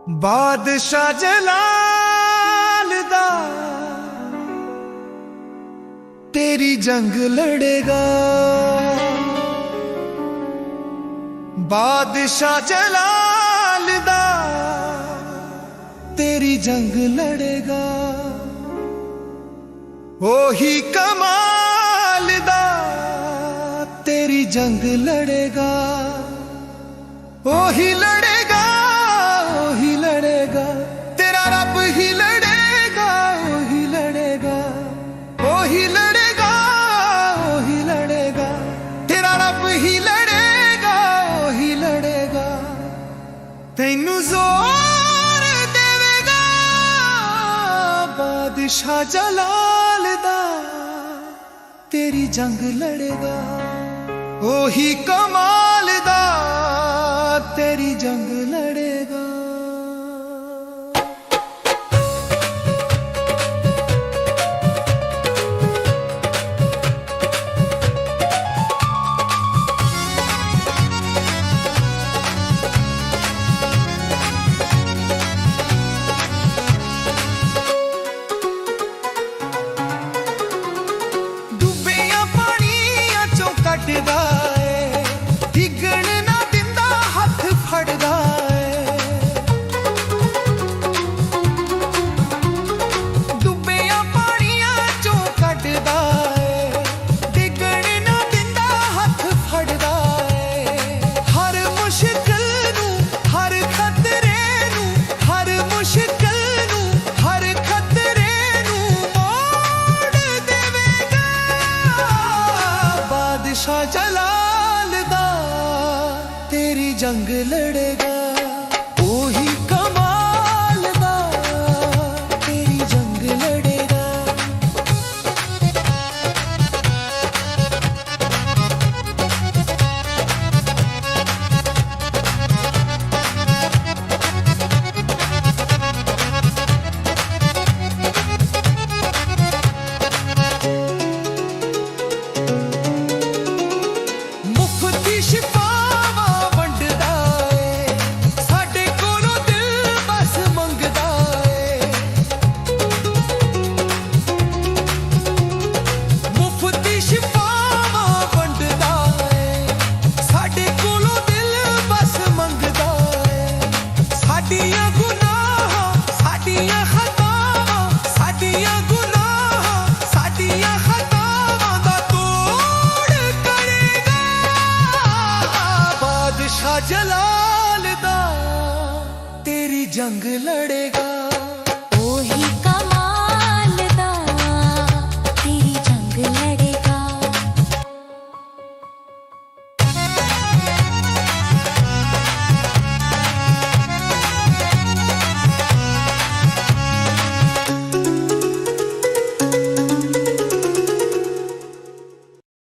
बादशाह जलाल दा तेरी जंग लड़ेगा। बादशाह जलाल दा तेरी जंग लड़ेगा। ओही कमाल दा तेरी जंग लड़ेगा। ओही लड़ेगा, ओही लड़ेगा, तेरा रब ही लड़ेगा। ओही लड़ेगा, ओही लड़ेगा, ओही लड़ेगा, तेरा रब ही लड़ेगा। ओही लड़ेगा, तैनू जोर देवेगा। बादशाह जलाल दा तेरी जंग लड़ेगा। ओही कमाल दा तेरी जंग लड़ेगा। डुबिया पानिया चों कटदा डिगण ना दिंदा हथ फड़दा है। डुबिया पानिया चों कटदा डिगण ना दिंदा हथ फड़दा है। हर मुश्किल नू हर खतरे नू, हर मुश्किल नू हर खतरे नू मोड़ देवेगा। बादशाह जलाल दा तेरी जंग लड़ेगा। ओही कमाल दा तेरी जंग लड़ेगा। मुफ्ती शिफावां वंडदा है, साडे कोलों दिल बस मंगदा है। मुफ्ती शिफावां वंडदा है, साडे कोलों दिल बस मंगदा है। साडियां गुनाहां साडियां खतावां, साडियां गुनाहां साडियां खतावां दा तोड़ करेगा। बादशाह जलाल दा तेरी जंग लड़ेगा। ओही